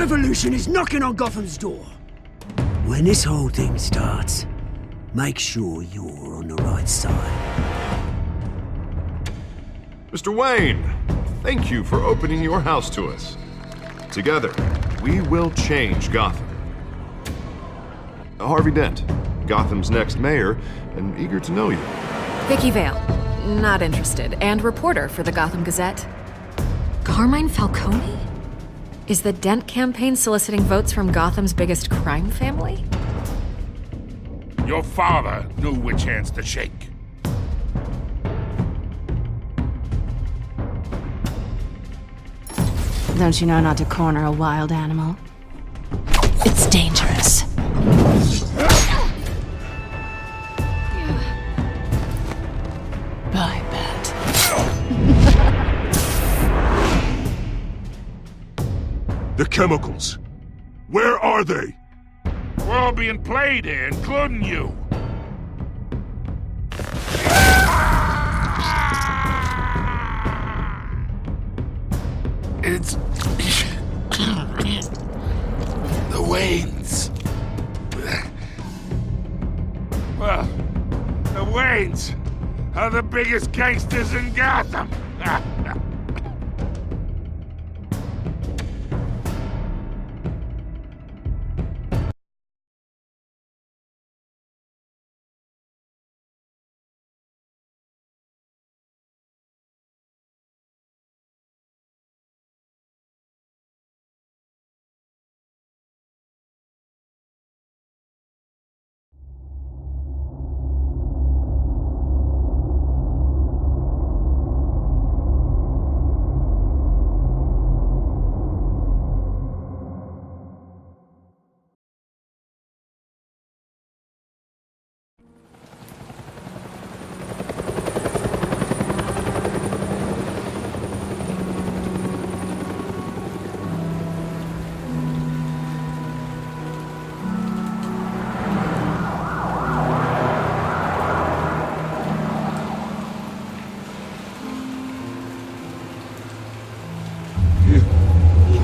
revolution is knocking on Gotham's door. When this whole thing starts, make sure you're on the right side. Mr. Wayne, thank you for opening your house to us. Together, we will change Gotham. Harvey Dent, Gotham's next mayor, and eager to know you. Vicky Vale, not interested, and reporter for the Gotham Gazette. Carmine Falcone? Is the Dent campaign soliciting votes from Gotham's biggest crime family? Your father knew which hands to shake. Don't you know not to corner a wild animal? It's dangerous. I bet. The chemicals. Where are they? We're all being played here, including you. It's... the Waynes. Well, the Waynes are the biggest gangsters in Gotham.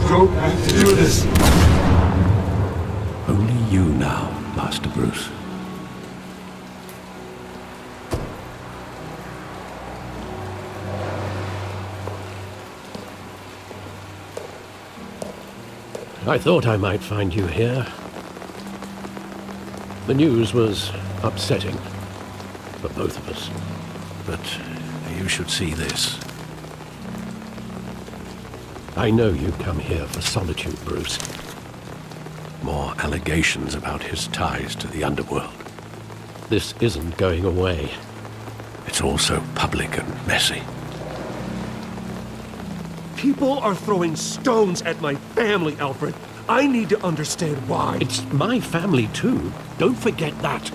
Don't have to do this. Only you now, Master Bruce. I thought I might find you here. The news was upsetting for both of us. But you should see this. I know you come here for solitude, Bruce. More allegations about his ties to the underworld. This isn't going away. It's also public and messy. People are throwing stones at my family, Alfred. I need to understand why. It's my family, too. Don't forget that.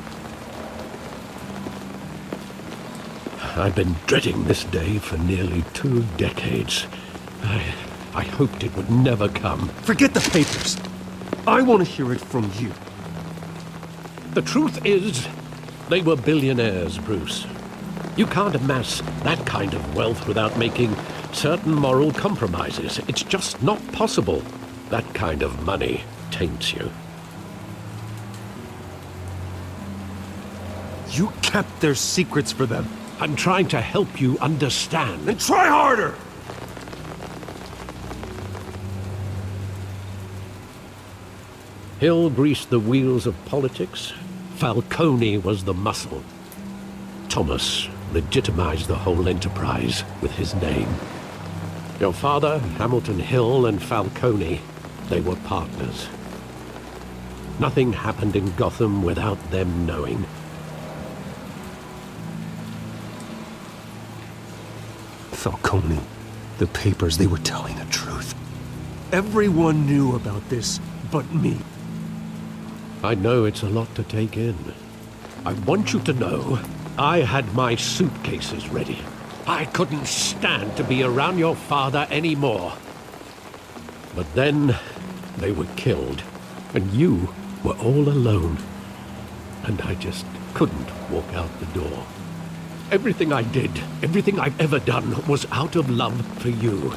I've been dreading this day for nearly 2 decades. I hoped it would never come. Forget the papers. I want to hear it from you. The truth is, they were billionaires, Bruce. You can't amass that kind of wealth without making certain moral compromises. It's just not possible. That kind of money taints you. You kept their secrets for them. I'm trying to help you understand. Then try harder! Hill greased the wheels of politics. Falcone was the muscle. Thomas legitimized the whole enterprise with his name. Your father, Hamilton Hill, and Falcone, they were partners. Nothing happened in Gotham without them knowing. Falcone, the papers, they were telling the truth. Everyone knew about this but me. I know it's a lot to take in. I want you to know I had my suitcases ready. I couldn't stand to be around your father anymore. But then they were killed, and you were all alone. And I just couldn't walk out the door. Everything I did, everything I've ever done, was out of love for you.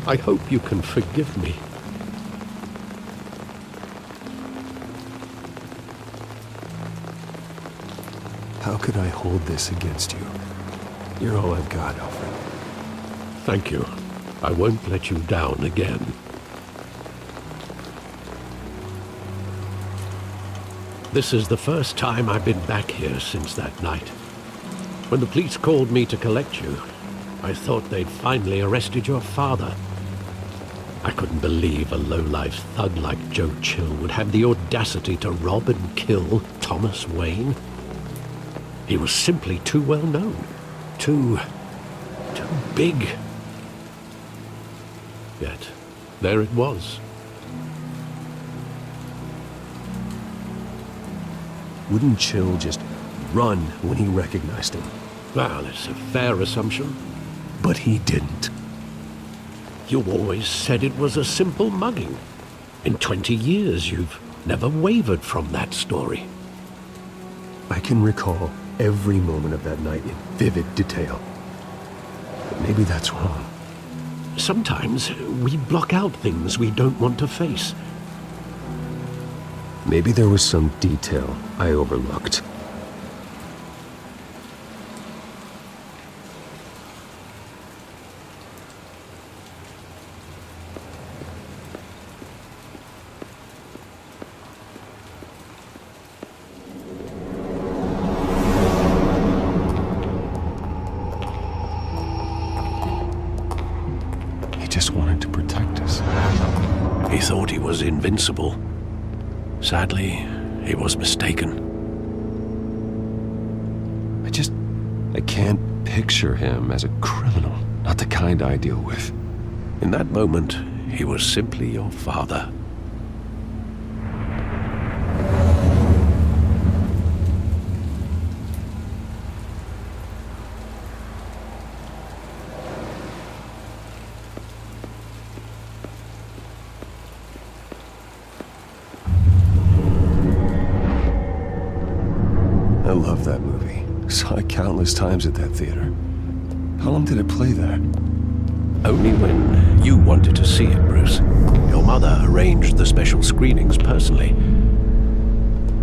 I hope you can forgive me could I hold this against you? You're all I've got, Alfred. Thank you. I won't let you down again. This is the first time I've been back here since that night. When the police called me to collect you, I thought they'd finally arrested your father. I couldn't believe a low-life thug like Joe Chill would have the audacity to rob and kill Thomas Wayne. He was simply too well known. Too big. Yet, there it was. Wouldn't Chill just run when he recognized him? Well, it's a fair assumption. But he didn't. You always said it was a simple mugging. In 20 years, you've never wavered from that story. I can recall every moment of that night in vivid detail. But maybe that's wrong. Sometimes we block out things we don't want to face. Maybe there was some detail I overlooked. He just wanted to protect us. He thought he was invincible. Sadly, he was mistaken. I can't picture him as a criminal. Not the kind I deal with. In that moment, he was simply your father. I love that movie. Saw it countless times at that theater. How long did it play there? Only when you wanted to see it, Bruce. Your mother arranged the special screenings personally.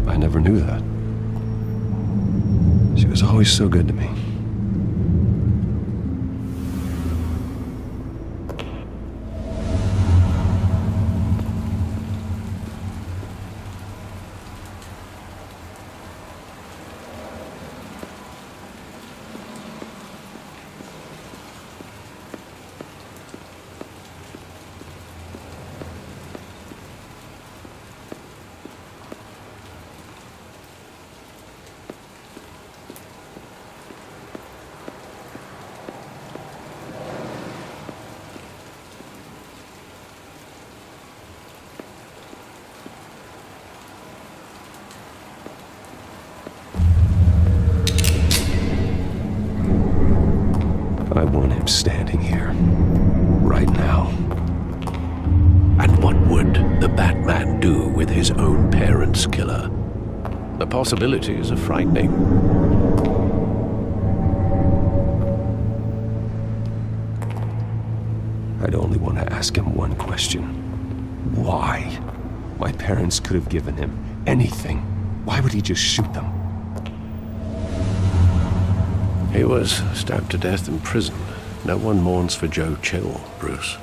I never knew that. She was always so good to me. I want him standing here, right now. And what would the Batman do with his own parents' killer? The possibilities are frightening. I'd only want to ask him one question. Why? My parents could have given him anything. Why would he just shoot them? He was stabbed to death in prison. No one mourns for Joe Chill, Bruce.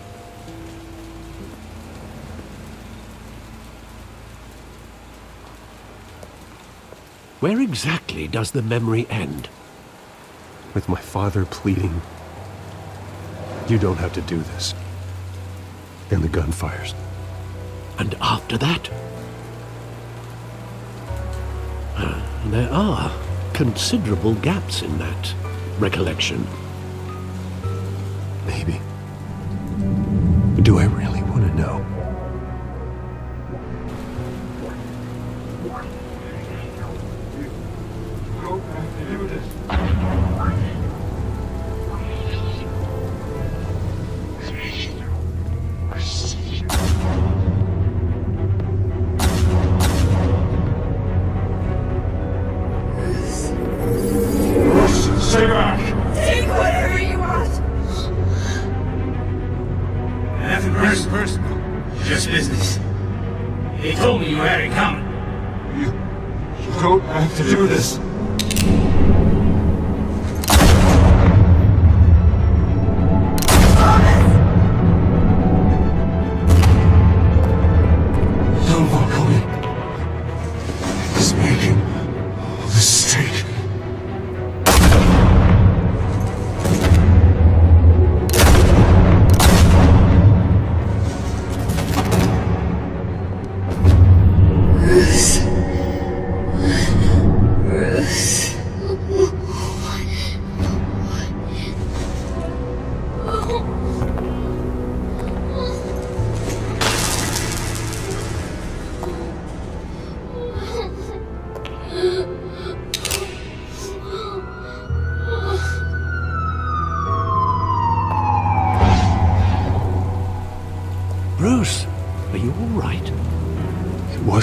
Where exactly does the memory end? With my father pleading, "You don't have to do this." And the gun fires. And after that? There are considerable gaps in that recollection. Maybe. Do I really want to know? Stay back! Take whatever you want! Nothing personal. Just business. They told me you had it coming. You don't have to do this.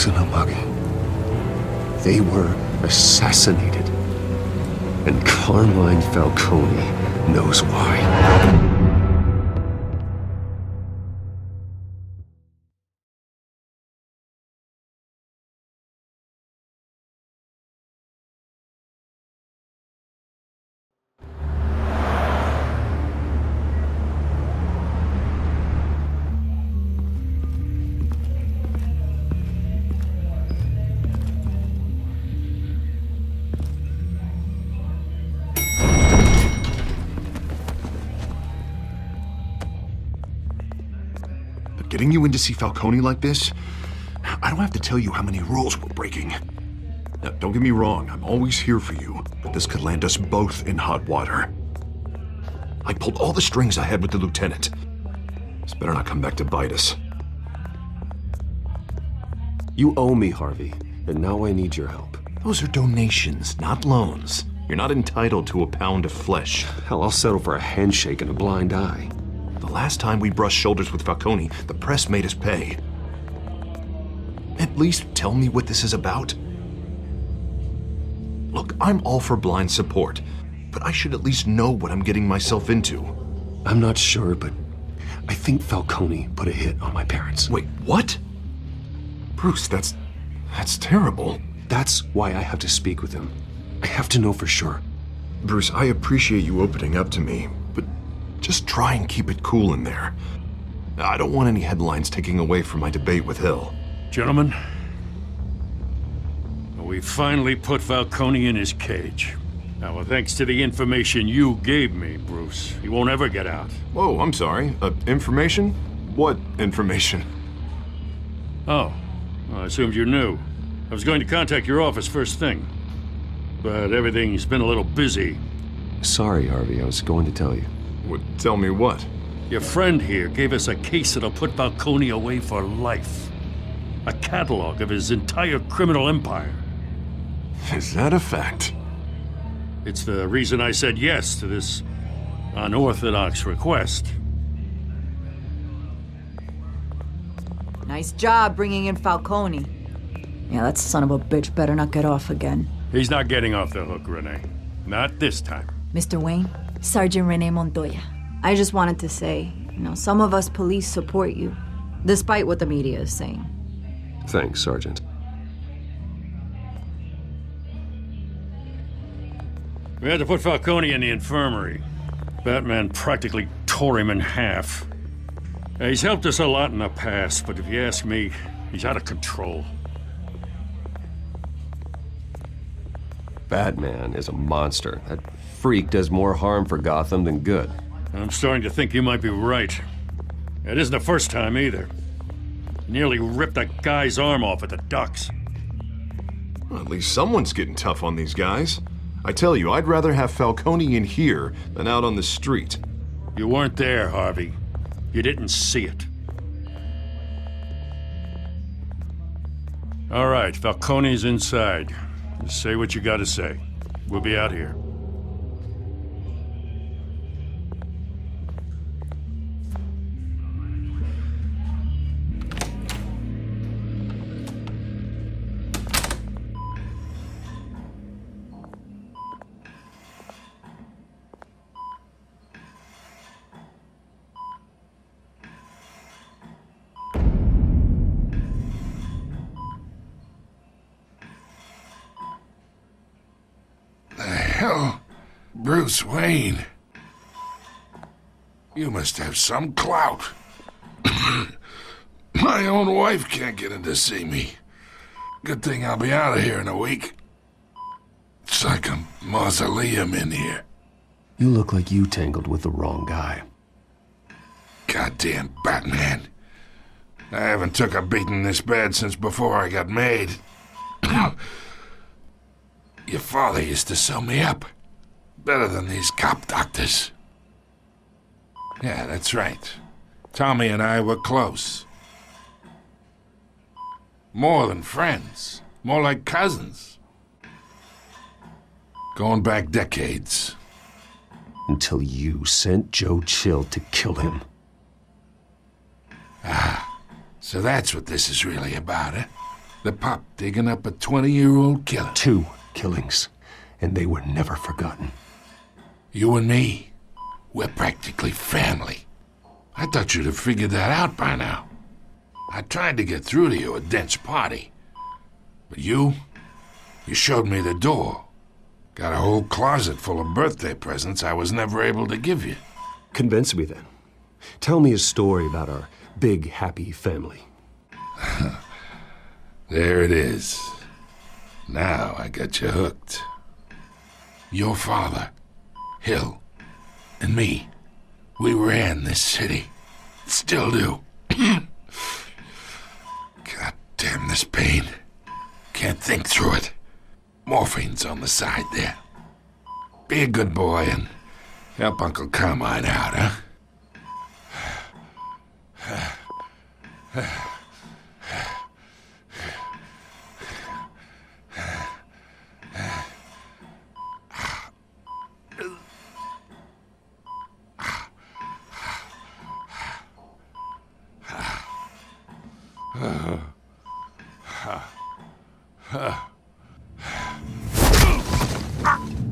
wasn't a mug. They were assassinated. And Carmine Falcone knows why. Getting you in to see Falcone like this, I don't have to tell you how many rules we're breaking. Now, don't get me wrong, I'm always here for you, but this could land us both in hot water. I pulled all the strings I had with the lieutenant. This better not come back to bite us. You owe me, Harvey, and now I need your help. Those are donations, not loans. You're not entitled to a pound of flesh. Hell, I'll settle for a handshake and a blind eye. The last time we brushed shoulders with Falcone, the press made us pay. At least tell me what this is about. Look, I'm all for blind support, but I should at least know what I'm getting myself into. I'm not sure, but I think Falcone put a hit on my parents. Wait, what? Bruce, that's terrible. That's why I have to speak with him. I have to know for sure. Bruce, I appreciate you opening up to me, but just try and keep it cool in there. I don't want any headlines taking away from my debate with Hill. Gentlemen, we finally put Falcone in his cage. Now, well, thanks to the information you gave me, Bruce, he won't ever get out. Whoa, I'm sorry. Information? What information? Oh, well, I assumed you knew. I was going to contact your office first thing, but everything's been a little busy. Sorry, Harvey, I was going to tell you. Tell me what? Your friend here gave us a case that'll put Falcone away for life. A catalog of his entire criminal empire. Is that a fact? It's the reason I said yes to this unorthodox request. Nice job bringing in Falcone. Yeah, that son of a bitch better not get off again. He's not getting off the hook, Renee. Not this time. Mr. Wayne, Sergeant Renee Montoya. I just wanted to say, some of us police support you, despite what the media is saying. Thanks, Sergeant. We had to put Falcone in the infirmary. Batman practically tore him in half. He's helped us a lot in the past, but if you ask me, he's out of control. Batman is a monster. That freak does more harm for Gotham than good. I'm starting to think you might be right. It isn't the first time either. He nearly ripped a guy's arm off at the docks. Well, at least someone's getting tough on these guys. I tell you, I'd rather have Falcone in here than out on the street. You weren't there, Harvey. You didn't see it. All right, Falcone's inside. Just say what you gotta say. We'll be out here. Hell, Bruce Wayne. You must have some clout. My own wife can't get in to see me. Good thing I'll be out of here in a week. It's like a mausoleum in here. You look like you tangled with the wrong guy. Goddamn Batman. I haven't took a beating this bad since before I got made. Your father used to sew me up. Better than these cop doctors. Yeah, that's right. Tommy and I were close. More than friends. More like cousins. Going back decades. Until you sent Joe Chill to kill him. Ah, so that's what this is really about, eh? The pup digging up a 20-year-old killer. 2 killings, and they were never forgotten. You and me, we're practically family. I thought you'd have figured that out by now. I tried to get through to you at Dent's party. But you showed me the door. Got a whole closet full of birthday presents I was never able to give you. Convince me then. Tell me a story about our big, happy family. There it is. Now I got you hooked. Your father, Hill, and me, we ran this city. Still do. God damn this pain. Can't think through it. Morphine's on the side there. Be a good boy and help Uncle Carmine out, huh?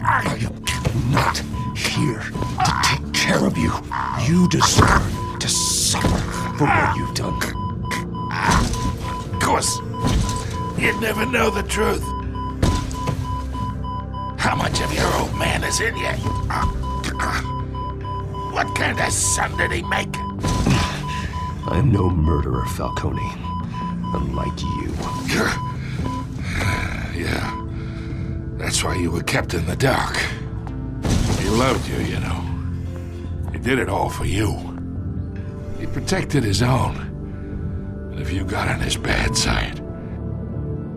I am not here to take care of you. You deserve to suffer for what you've done. Of course, you'd never know the truth. How much of your old man is in you? What kind of son did he make? I'm no murderer, Falcone. Unlike you. Yeah. That's why you were kept in the dark. He loved you, you know. He did it all for you. He protected his own. And if you got on his bad side,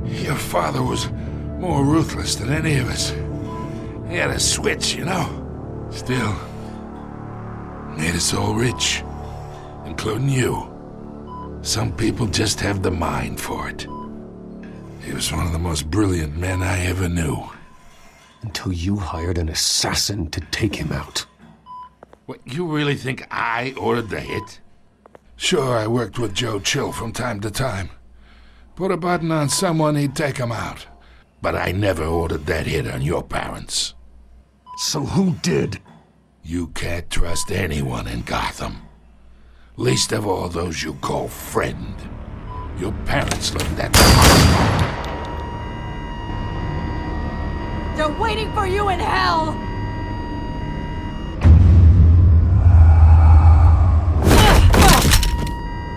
your father was more ruthless than any of us. He had a switch, you know. Still, made us all rich, including you. Some people just have the mind for it. He was one of the most brilliant men I ever knew. Until you hired an assassin to take him out. What, you really think I ordered the hit? Sure, I worked with Joe Chill from time to time. Put a button on someone, he'd take him out. But I never ordered that hit on your parents. So who did? You can't trust anyone in Gotham. Least of all those you call friend. Your parents learned that. They're waiting for you in hell!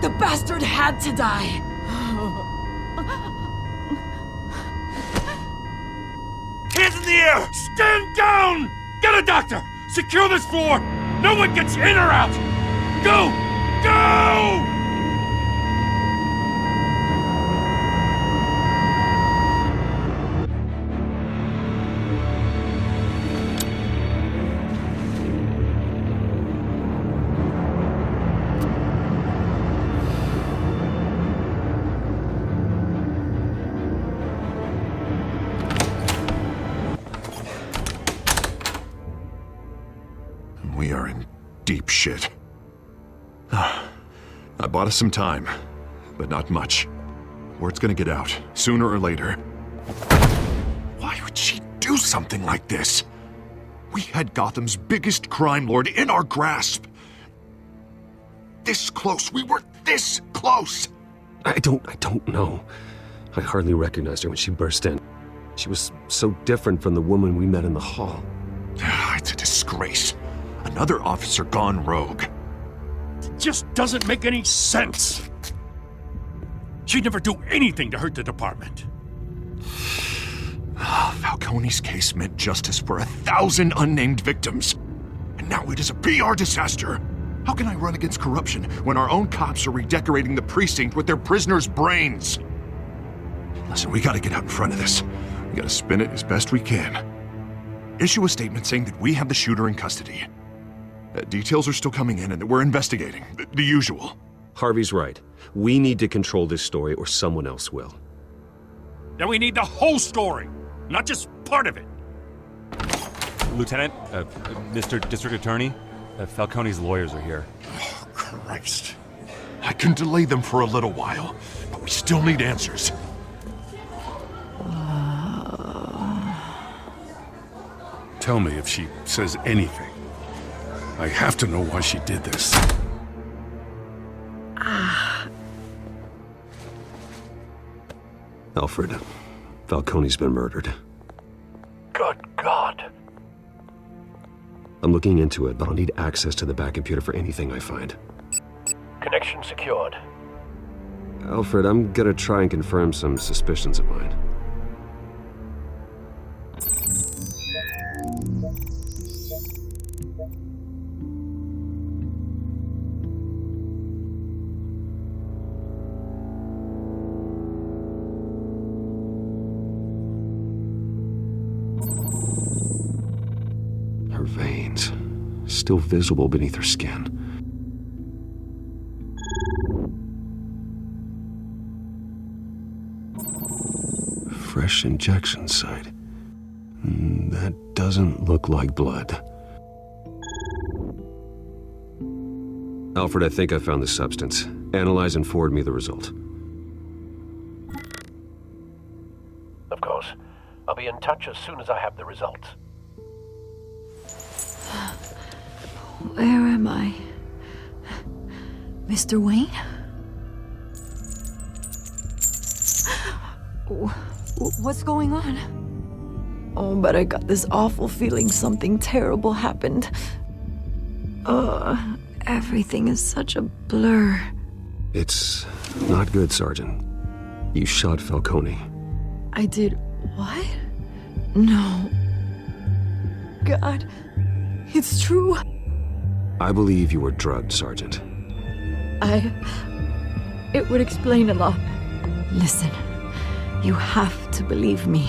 The bastard had to die. Hands in the air! Stand down! Get a doctor! Secure this floor! No one gets in or out! Go! Go! We are in deep shit. I bought us some time, but not much. Word's gonna get out, sooner or later. Why would she do something like this? We had Gotham's biggest crime lord in our grasp. This close, we were this close! I don't know. I hardly recognized her when she burst in. She was so different from the woman we met in the hall. It's a disgrace. Another officer gone rogue. It just doesn't make any sense. She'd never do anything to hurt the department. Falcone's case meant justice for 1,000 unnamed victims. And now it is a PR disaster. How can I run against corruption when our own cops are redecorating the precinct with their prisoners' brains? Listen, we gotta get out in front of this. We gotta spin it as best we can. Issue a statement saying that we have the shooter in custody. Details are still coming in and that we're investigating. The usual. Harvey's right. We need to control this story or someone else will. Then we need the whole story, not just part of it. Lieutenant, Mr. District Attorney, Falcone's lawyers are here. Oh, Christ. I can delay them for a little while, but we still need answers. tell me if she says anything. I have to know why she did this. Alfred, Falcone's been murdered. Good God. I'm looking into it, but I'll need access to the back computer for anything I find. Connection secured. Alfred, I'm gonna try and confirm some suspicions of mine. Her veins, still visible beneath her skin. Fresh injection site. That doesn't look like blood. Alfred, I think I found the substance. Analyze and forward me the result. Of course. I'll be in touch as soon as I have the results. Where am I? Mr. Wayne? What's going on? Oh, but I got this awful feeling something terrible happened. Everything is such a blur. It's not good, Sergeant. You shot Falcone. I did what? No. God, it's true. I believe you were drugged, Sergeant. It would explain a lot. Listen, you have to believe me.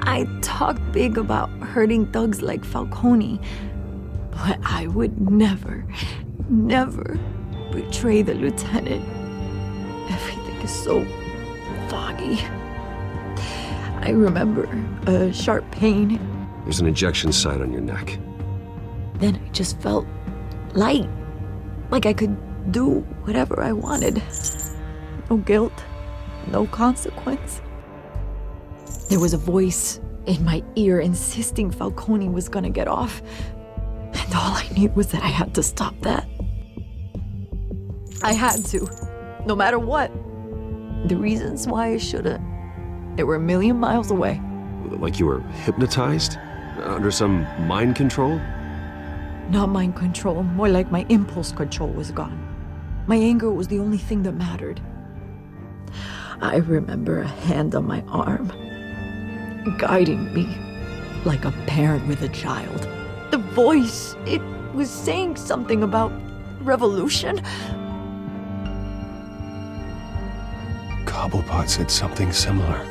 I talked big about hurting thugs like Falcone, but I would never betray the lieutenant. Everything is so foggy. I remember a sharp pain. There's an injection site on your neck. Then I just felt light, like I could do whatever I wanted. No guilt, no consequence. There was a voice in my ear insisting Falcone was gonna get off. And all I knew was that I had to stop that. I had to, no matter what. The reasons why I shouldn't, they were a million miles away. Like you were hypnotized? Under some mind control? Not mind control, more like my impulse control was gone. My anger was the only thing that mattered. I remember a hand on my arm, guiding me like a parent with a child. The voice, it was saying something about revolution. Cobblepot said something similar.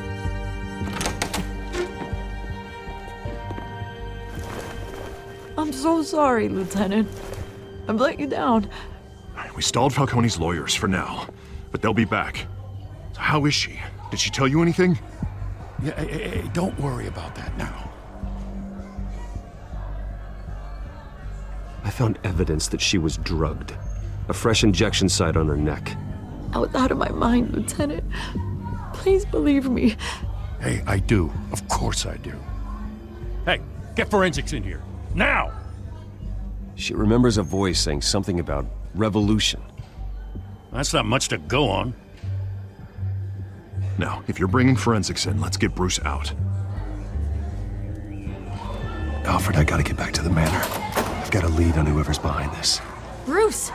I'm so sorry, Lieutenant. I've let you down. We stalled Falcone's lawyers for now, but they'll be back. So how is she? Did she tell you anything? Yeah, hey, don't worry about that now. I found evidence that she was drugged. A fresh injection site on her neck. I was out of my mind, Lieutenant. Please believe me. Hey, I do. Of course I do. Hey, get forensics in here. Now! She remembers a voice saying something about revolution. That's not much to go on. Now, if you're bringing forensics in, let's get Bruce out. Alfred, I gotta get back to the manor. I've got a lead on whoever's behind this. Bruce!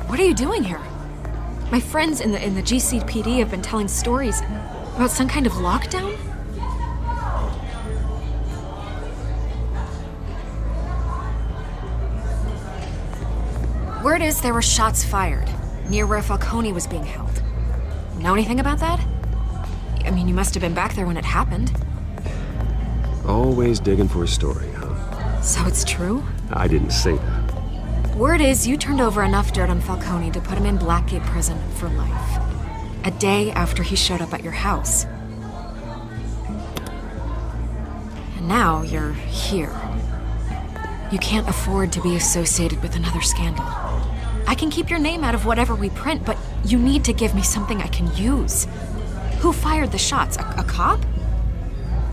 What are you doing here? My friends in the GCPD have been telling stories about some kind of lockdown? Word is there were shots fired near where Falcone was being held. Know anything about that? I mean, you must have been back there when it happened. Always digging for a story, huh? So it's true? I didn't say that. Word is you turned over enough dirt on Falcone to put him in Blackgate Prison for life. A day after he showed up at your house. And now you're here. You can't afford to be associated with another scandal. I can keep your name out of whatever we print, but you need to give me something I can use. Who fired the shots? A cop?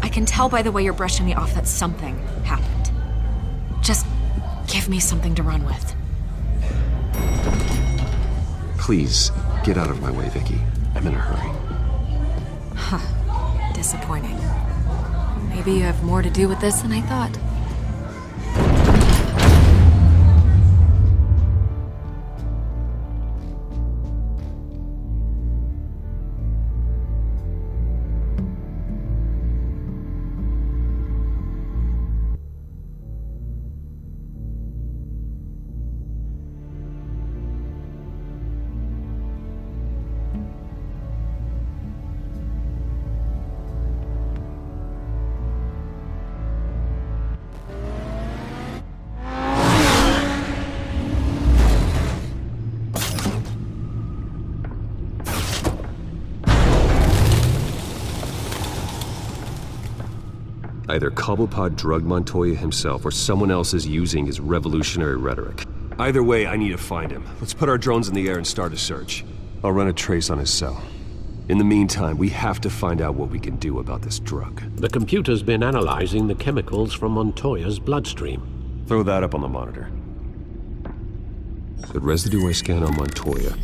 I can tell by the way you're brushing me off that something happened. Just give me something to run with. Please, get out of my way, Vicky. I'm in a hurry. Huh. Disappointing. Maybe you have more to do with this than I thought. Either Cobblepot drugged Montoya himself, or someone else is using his revolutionary rhetoric. Either way, I need to find him. Let's put our drones in the air and start a search. I'll run a trace on his cell. In the meantime, we have to find out what we can do about this drug. The computer's been analyzing the chemicals from Montoya's bloodstream. Throw that up on the monitor. The residue I scan on Montoya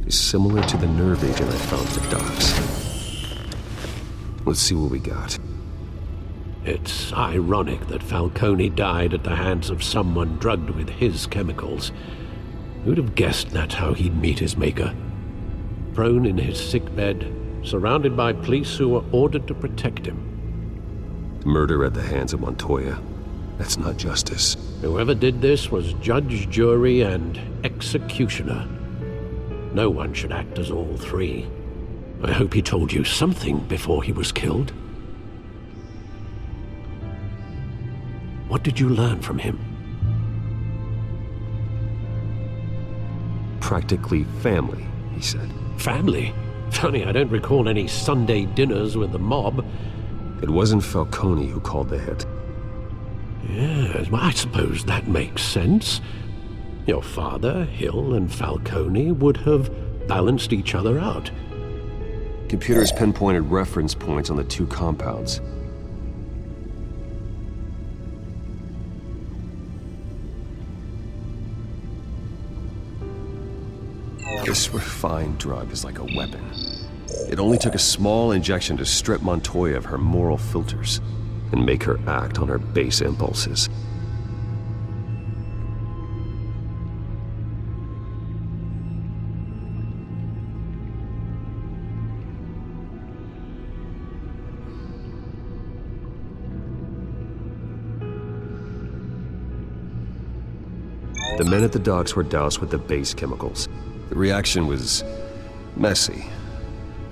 is similar to the nerve agent I found for Docs. Let's see what we got. It's ironic that Falcone died at the hands of someone drugged with his chemicals. Who'd have guessed that's how he'd meet his maker? Prone in his sickbed, surrounded by police who were ordered to protect him. Murder at the hands of Montoya. That's not justice. Whoever did this was judge, jury, and executioner. No one should act as all three. I hope he told you something before he was killed. What did you learn from him? Practically family, he said. Family? Funny, I don't recall any Sunday dinners with the mob. It wasn't Falcone who called the hit. Yes, well, I suppose that makes sense. Your father, Hill, and Falcone would have balanced each other out. Computers pinpointed reference points on the two compounds. This refined drug is like a weapon. It only took a small injection to strip Montoya of her moral filters and make her act on her base impulses. The men at the docks were doused with the base chemicals. The reaction was messy.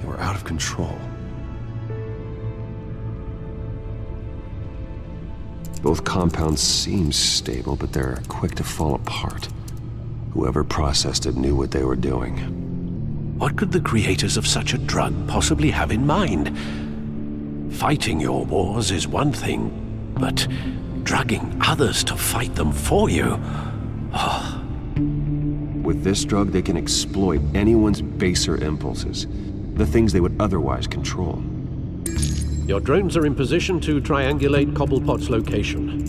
They were out of control. Both compounds seem stable, but they're quick to fall apart. Whoever processed it knew what they were doing. What could the creators of such a drug possibly have in mind? Fighting your wars is one thing, but drugging others to fight them for you? Oh. With this drug, they can exploit anyone's baser impulses, the things they would otherwise control. Your drones are in position to triangulate Cobblepot's location.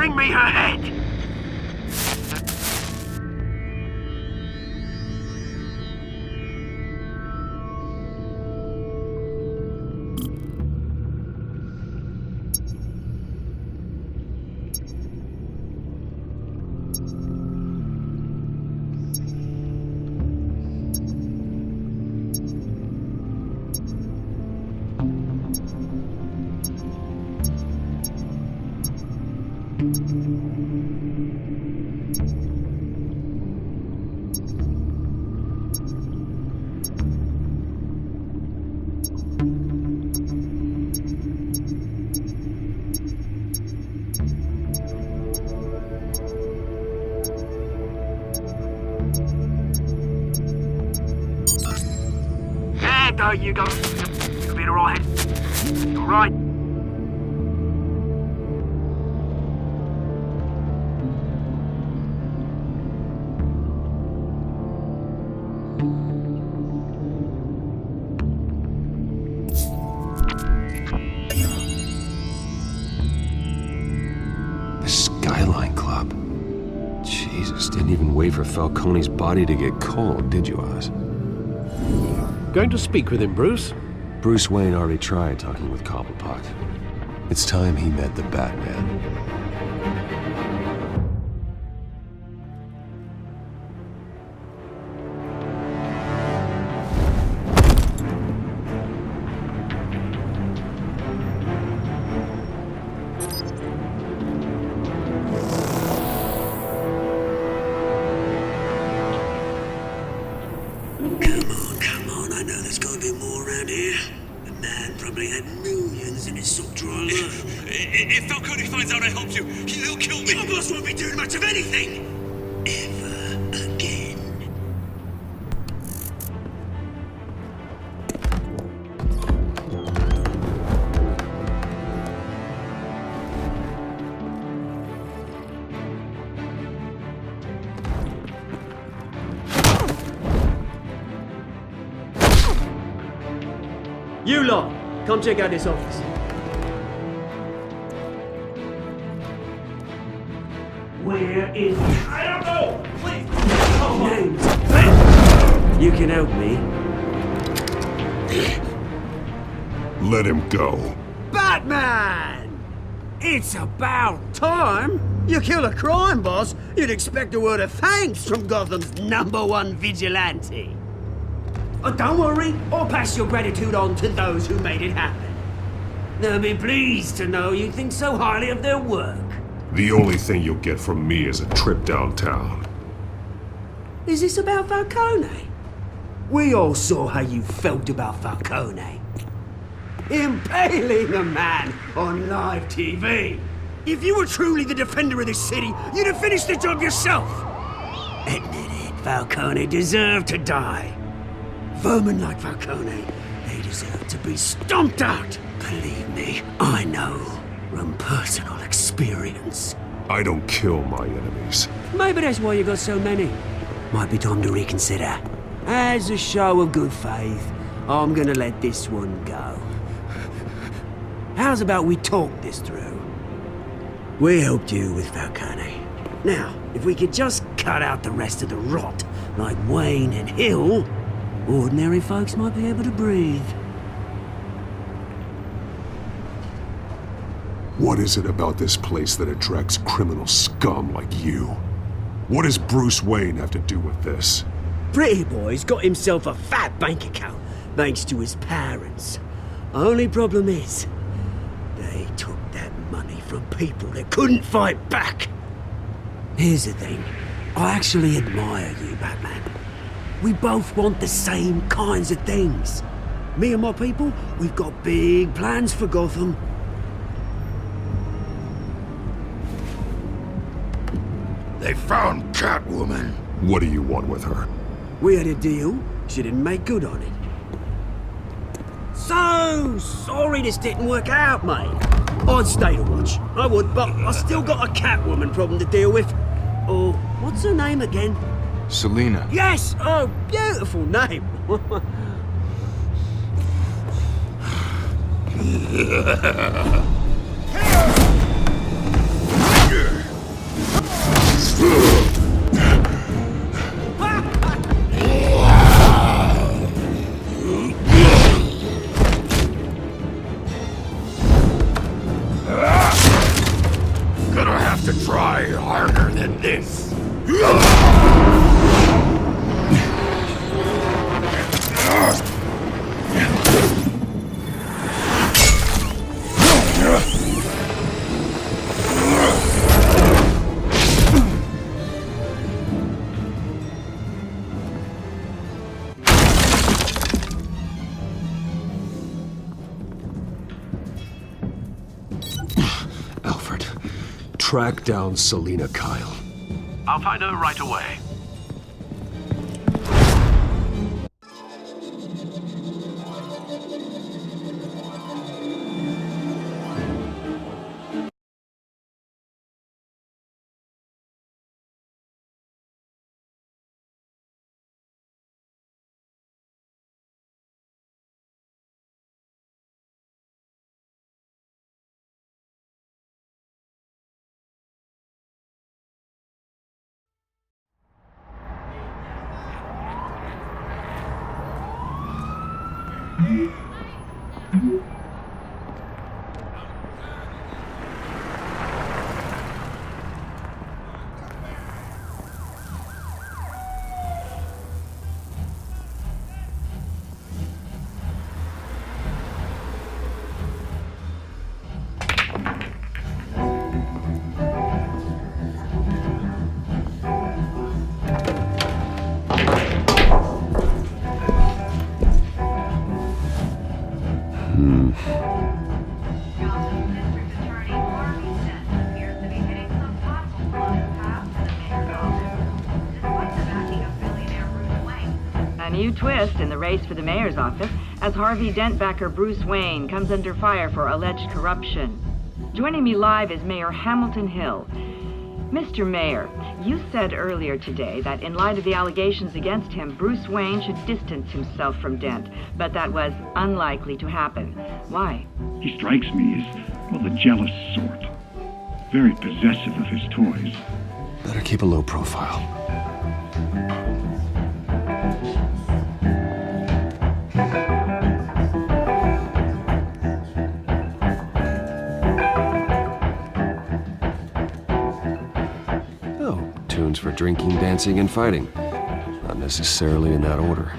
Bring me her head! There you go. You'll be alright. Alright. The Skyline Club. Jesus, didn't even wait for Falcone's body to get cold, did you, Oz? Going to speak with him, Bruce? Bruce Wayne already tried talking with Cobblepot. It's time he met the Batman. Come on, I know there's gotta be more around here. The man probably had millions in his sock drawer. If Falcone finds out I helped you, he'll kill me. Your boss won't be doing much of anything! Ever again. You lot, come check out this office. Where is he? I don't know. Please. Name's Ben. You can help me. Let him go. Batman! It's about time. You kill a crime boss, you'd expect a word of thanks from Gotham's #1 vigilante. Oh, don't worry, I'll pass your gratitude on to those who made it happen. They'll be pleased to know you think so highly of their work. The only thing you'll get from me is a trip downtown. Is this about Falcone? We all saw how you felt about Falcone. Impaling a man on live TV. If you were truly the defender of this city, you'd have finished the job yourself. Admit it, Falcone deserved to die. Vermin like Falcone, they deserve to be stomped out. Believe me, I know from personal experience. I don't kill my enemies. Maybe that's why you got so many. Might be time to reconsider. As a show of good faith, I'm gonna let this one go. How's about we talk this through? We helped you with Falcone. Now, if we could just cut out the rest of the rot, like Wayne and Hill, ordinary folks might be able to breathe. What is it about this place that attracts criminal scum like you? What does Bruce Wayne have to do with this? Pretty Boy's got himself a fat bank account, thanks to his parents. Only problem is, they took that money from people that couldn't fight back. Here's the thing, I actually admire you, Batman. We both want the same kinds of things. Me and my people, we've got big plans for Gotham. They found Catwoman. What do you want with her? We had a deal, she didn't make good on it. So sorry this didn't work out, mate. I'd stay to watch, I would, but I still got a Catwoman problem to deal with. Oh, what's her name again? Selena. Yes! Oh, beautiful name. Gonna have to try harder than this. Alfred, track down Selina Kyle. I'll find her right away. A new twist in the race for the mayor's office as Harvey Dent backer Bruce Wayne comes under fire for alleged corruption. Joining me live is Mayor Hamilton Hill. Mr. Mayor, you said earlier today that in light of the allegations against him, Bruce Wayne should distance himself from Dent, but that was unlikely to happen. Why? He strikes me as, well, the jealous sort. Very possessive of his toys. Better keep a low profile. Oh, tunes for drinking, dancing, and fighting. Not necessarily in that order.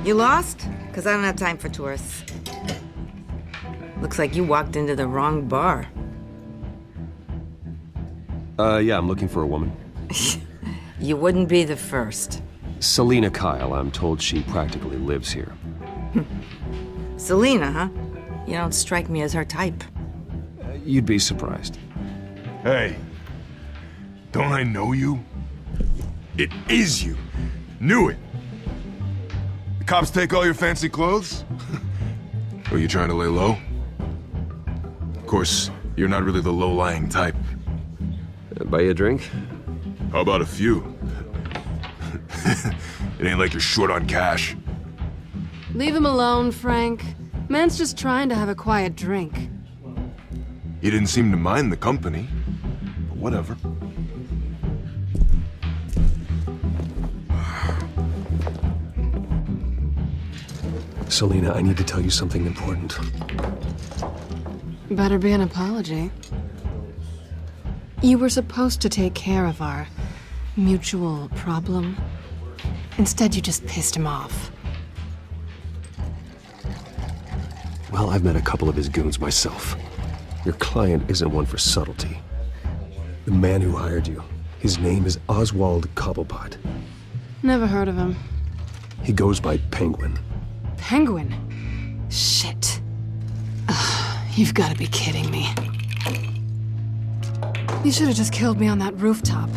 You lost? Because I don't have time for tourists. Looks like you walked into the wrong bar. Yeah, I'm looking for a woman. You wouldn't be the first. Selina Kyle, I'm told she practically lives here. Selina, huh? You don't strike me as her type. You'd be surprised. Hey, don't I know you? It is you. Knew it. The cops take all your fancy clothes? Are you trying to lay low? Of course, you're not really the low-lying type. Buy you a drink? How about a few? It ain't like you're short on cash. Leave him alone, Frank. Man's just trying to have a quiet drink. He didn't seem to mind the company. But whatever. Selina, I need to tell you something important. Better be an apology. You were supposed to take care of our mutual problem. Instead, you just pissed him off. Well, I've met a couple of his goons myself. Your client isn't one for subtlety. The man who hired you, his name is Oswald Cobblepot. Never heard of him. He goes by Penguin. Penguin? Shit. Ugh, you've got to be kidding me. You should have just killed me on that rooftop.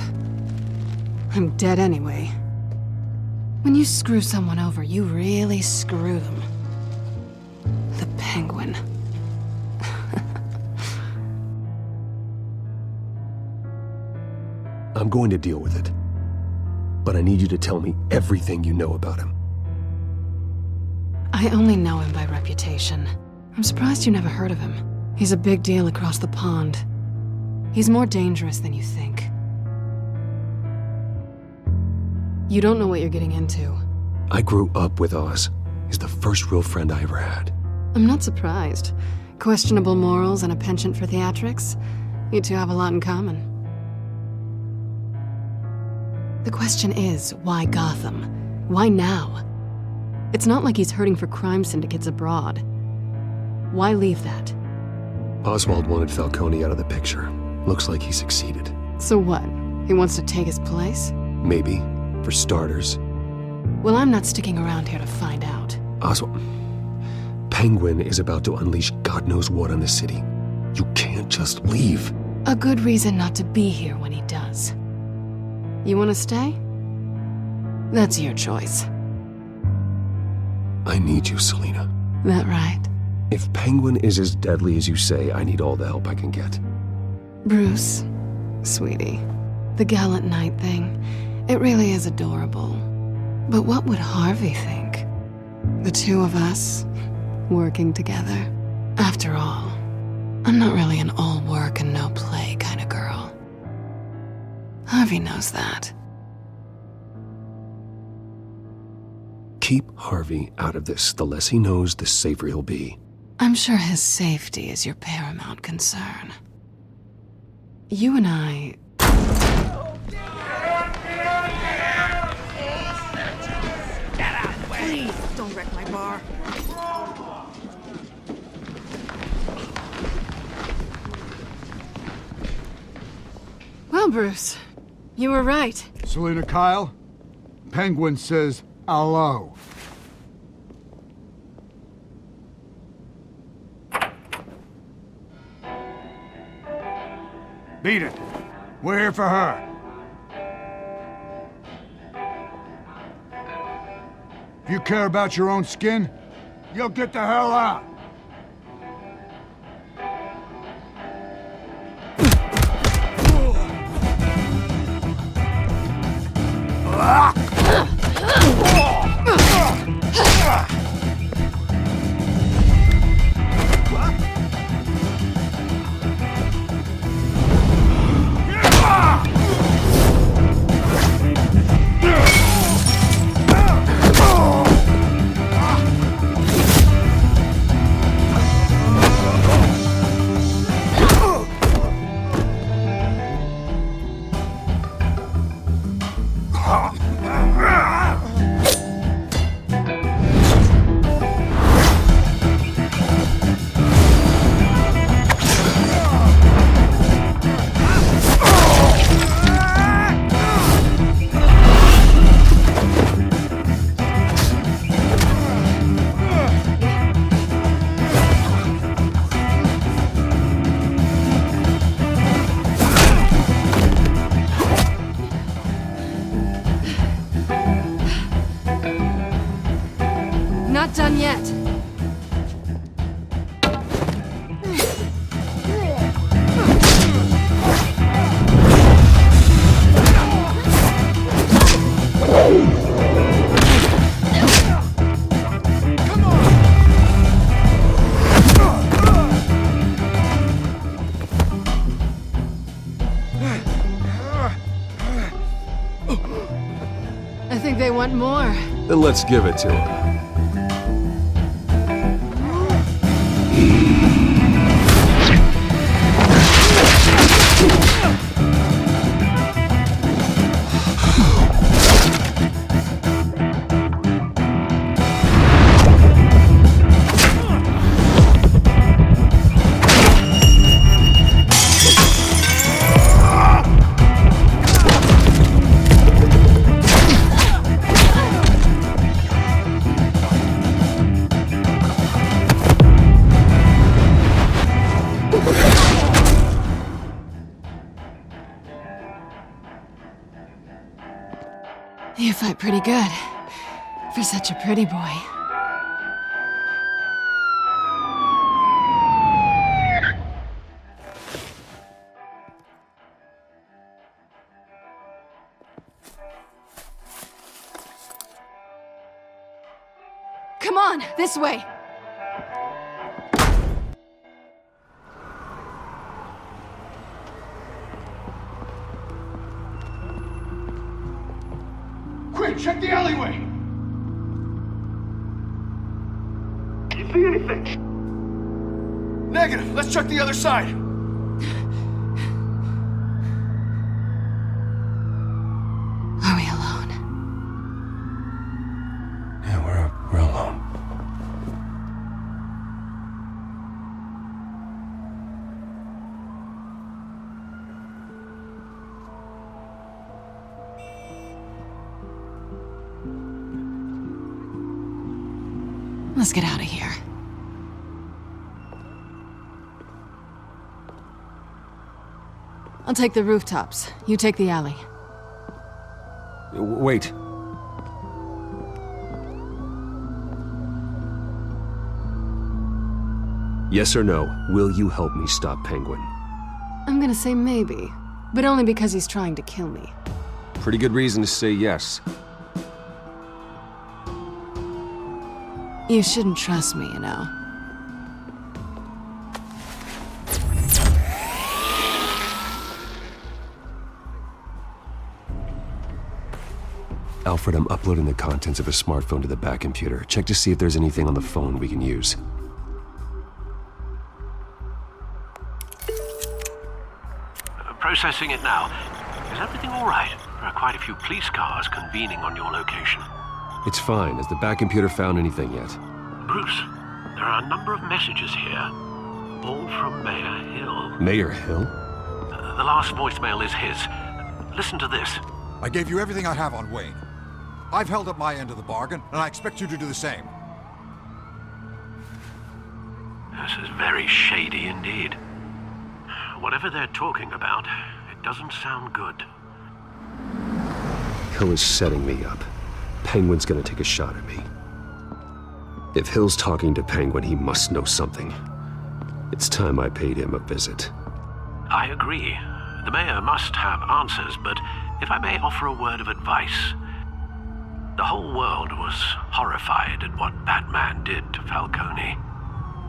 I'm dead anyway. When you screw someone over, you really screw them. The Penguin. I'm going to deal with it. But I need you to tell me everything you know about him. I only know him by reputation. I'm surprised you never heard of him. He's a big deal across the pond. He's more dangerous than you think. You don't know what you're getting into. I grew up with Oz. He's the first real friend I ever had. I'm not surprised. Questionable morals and a penchant for theatrics. You two have a lot in common. The question is, why Gotham? Why now? It's not like he's hurting for crime syndicates abroad. Why leave that? Oswald wanted Falcone out of the picture. Looks like he succeeded. So what? He wants to take his place? Maybe. For starters. Well, I'm not sticking around here to find out. Oswald... Penguin is about to unleash God knows what on the city. You can't just leave. A good reason not to be here when he does. You want to stay? That's your choice. I need you, Selina. That right? If Penguin is as deadly as you say, I need all the help I can get. Bruce, sweetie, the gallant knight thing, it really is adorable. But what would Harvey think? The two of us, working together. After all, I'm not really an all work and no play kind of girl. Harvey knows that. Keep Harvey out of this. The less he knows, the safer he'll be. I'm sure his safety is your paramount concern. You and I... Please, don't wreck my bar. Well, Bruce, you were right. Selina Kyle, Penguin says hello. Beat it. We're here for her. If you care about your own skin, you'll get the hell out. Not done yet. I think they want more. Then let's give it to him. You fight pretty good. For such a pretty boy. Come on! This way! Quick, check the alleyway! You see anything? Negative. Let's check the other side. Are we alone? Yeah, we're alone. Let's get out of here. I'll take the rooftops. You take the alley. Wait. Yes or no, will you help me stop Penguin? I'm gonna say maybe, but only because he's trying to kill me. Pretty good reason to say yes. You shouldn't trust me, you know. Alfred, I'm uploading the contents of a smartphone to the back computer. Check to see if there's anything on the phone we can use. Processing it now. Is everything all right? There are quite a few police cars convening on your location. It's fine. Has the back computer found anything yet? Bruce, there are a number of messages here. All from Mayor Hill. Mayor Hill? The last voicemail is his. Listen to this. I gave you everything I have on Wayne. I've held up my end of the bargain, and I expect you to do the same. This is very shady indeed. Whatever they're talking about, it doesn't sound good. Hill is setting me up. Penguin's gonna take a shot at me. If Hill's talking to Penguin, he must know something. It's time I paid him a visit. I agree. The mayor must have answers, but if I may offer a word of advice. The whole world was horrified at what Batman did to Falcone.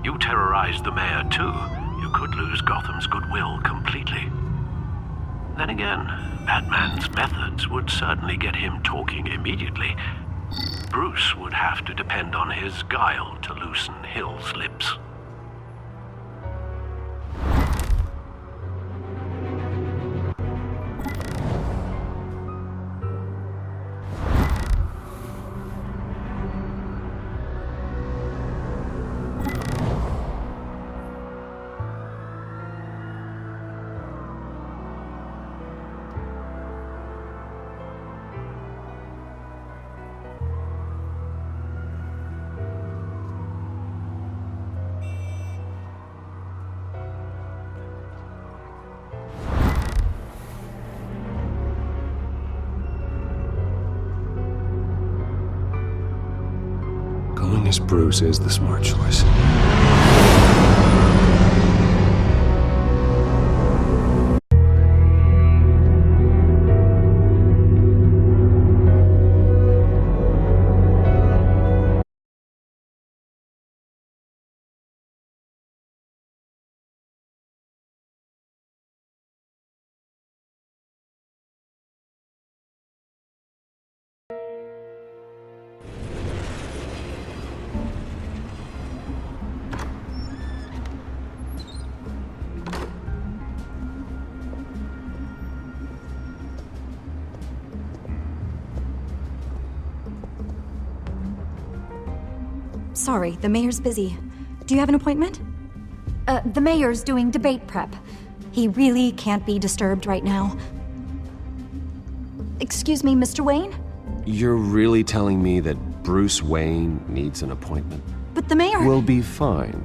You terrorized the mayor too. You could lose Gotham's goodwill completely. Then again, Batman's methods would certainly get him talking immediately. Bruce would have to depend on his guile to loosen Hill's lips. Going as Bruce is the smart choice. Sorry, the mayor's busy. Do you have an appointment? The mayor's doing debate prep. He really can't be disturbed right now. Excuse me, Mr. Wayne? You're really telling me that Bruce Wayne needs an appointment? But the mayor... We'll be fine.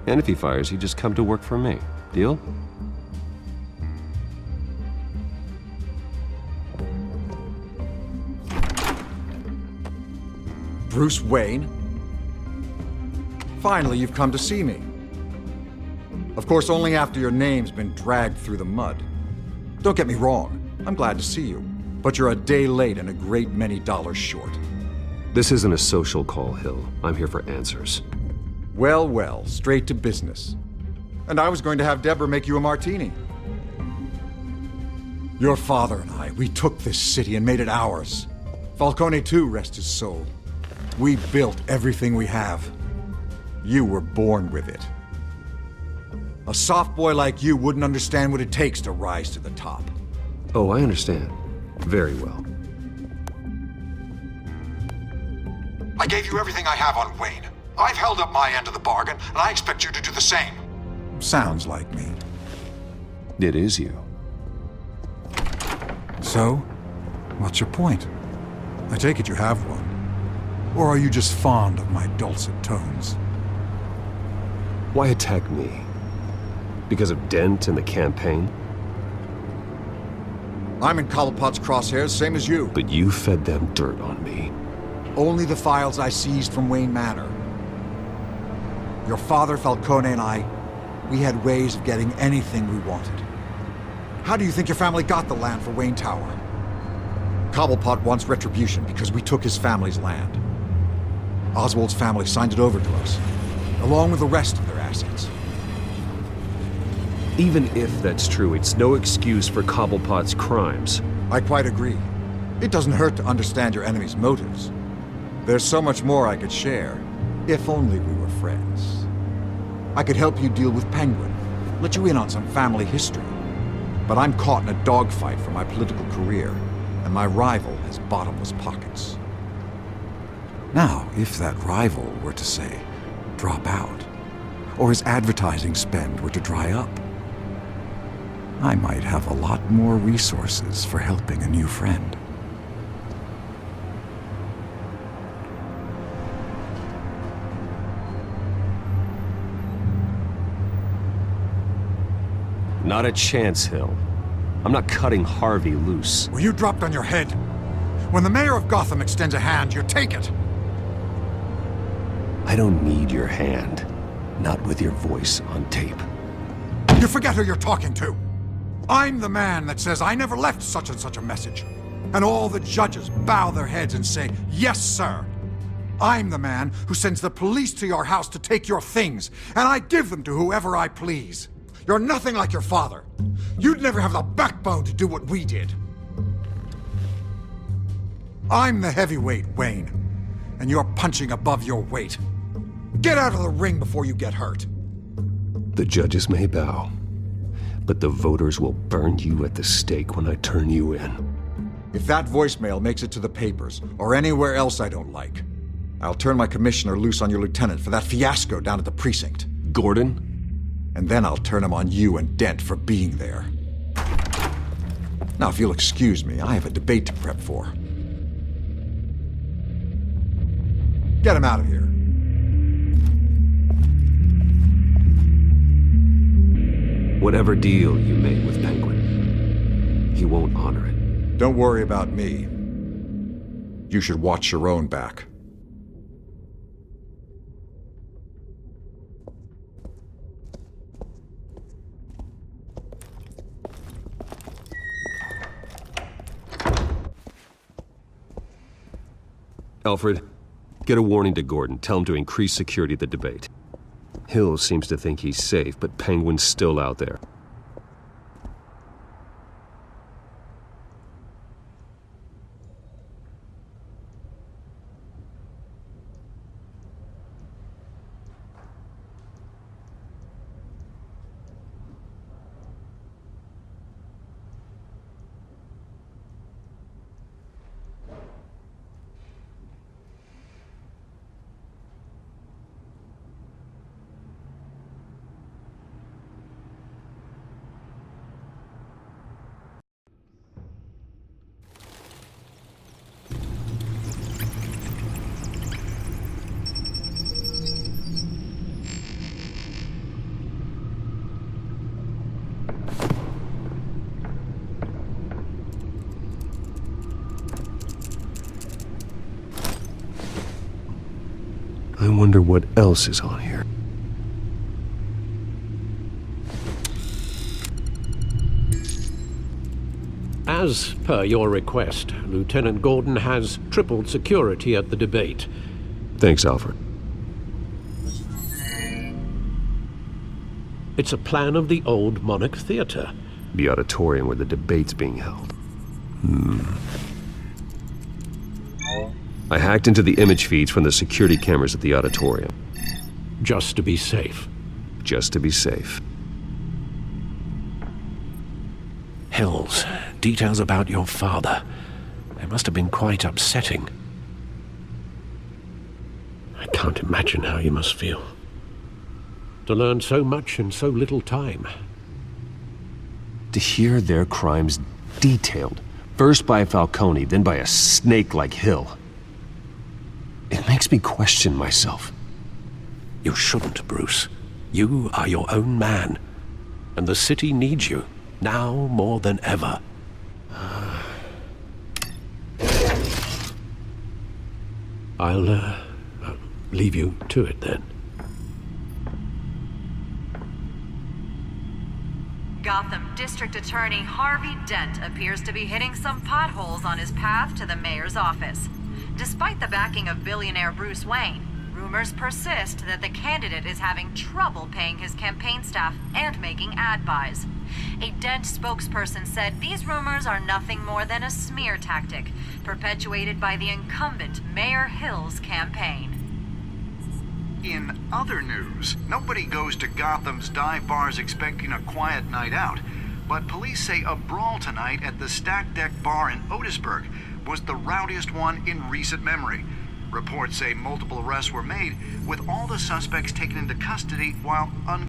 And if he fires, you just come to work for me. Deal? Bruce Wayne? Finally, you've come to see me. Of course, only after your name's been dragged through the mud. Don't get me wrong, I'm glad to see you, but you're a day late and a great many dollars short. This isn't a social call, Hill. I'm here for answers. Well, well, straight to business. And I was going to have Deborah make you a martini. Your father and I, we took this city and made it ours. Falcone too, rest his soul. We built everything we have. You were born with it. A soft boy like you wouldn't understand what it takes to rise to the top. Oh, I understand. Very well. I gave you everything I have on Wayne. I've held up my end of the bargain, and I expect you to do the same. Sounds like me. It is you. So, what's your point? I take it you have one. Or are you just fond of my dulcet tones? Why attack me? Because of Dent and the campaign? I'm in Cobblepot's crosshairs, same as you. But you fed them dirt on me. Only the files I seized from Wayne Manor. Your father, Falcone, and I, we had ways of getting anything we wanted. How do you think your family got the land for Wayne Tower? Cobblepot wants retribution because we took his family's land. Oswald's family signed it over to us, along with the rest of their assets. Even if that's true, it's no excuse for Cobblepot's crimes. I quite agree. It doesn't hurt to understand your enemy's motives. There's so much more I could share, if only we were friends. I could help you deal with Penguin, let you in on some family history. But I'm caught in a dogfight for my political career, and my rival has bottomless pockets. Now, if that rival were to say, drop out, or his advertising spend were to dry up, I might have a lot more resources for helping a new friend. Not a chance, Hill. I'm not cutting Harvey loose. Were you dropped on your head? When the mayor of Gotham extends a hand, you take it! I don't need your hand. Not with your voice on tape. You forget who you're talking to! I'm the man that says I never left such and such a message. And all the judges bow their heads and say, yes, sir. I'm the man who sends the police to your house to take your things, and I give them to whoever I please. You're nothing like your father. You'd never have the backbone to do what we did. I'm the heavyweight, Wayne, and you're punching above your weight. Get out of the ring before you get hurt. The judges may bow, but the voters will burn you at the stake when I turn you in. If that voicemail makes it to the papers, or anywhere else I don't like, I'll turn my commissioner loose on your lieutenant for that fiasco down at the precinct. Gordon? And then I'll turn him on you and Dent for being there. Now, if you'll excuse me, I have a debate to prep for. Get him out of here. Whatever deal you made with Penguin, he won't honor it. Don't worry about me. You should watch your own back. Alfred, get a warning to Gordon. Tell him to increase security at the debate. Hill seems to think he's safe, but Penguin's still out there. I wonder what else is on here. As per your request, Lieutenant Gordon has tripled security at the debate. Thanks, Alfred. It's a plan of the old Monarch Theater. The auditorium where the debate's being held. I hacked into the image feeds from the security cameras at the auditorium. Just to be safe. Just to be safe. Hills, details about your father. They must have been quite upsetting. I can't imagine how you must feel. To learn so much in so little time. To hear their crimes detailed, first by Falcone, then by a snake like Hill. It makes me question myself. You shouldn't, Bruce. You are your own man. And the city needs you, now more than ever. I'll leave you to it then. Gotham District Attorney Harvey Dent appears to be hitting some potholes on his path to the mayor's office. Despite the backing of billionaire Bruce Wayne, rumors persist that the candidate is having trouble paying his campaign staff and making ad buys. A Dent spokesperson said these rumors are nothing more than a smear tactic perpetuated by the incumbent Mayor Hill's campaign. In other news, nobody goes to Gotham's dive bars expecting a quiet night out, but police say a brawl tonight at the Stack Deck Bar in Otisburg was the rowdiest one in recent memory. Reports say multiple arrests were made, with all the suspects taken into custody while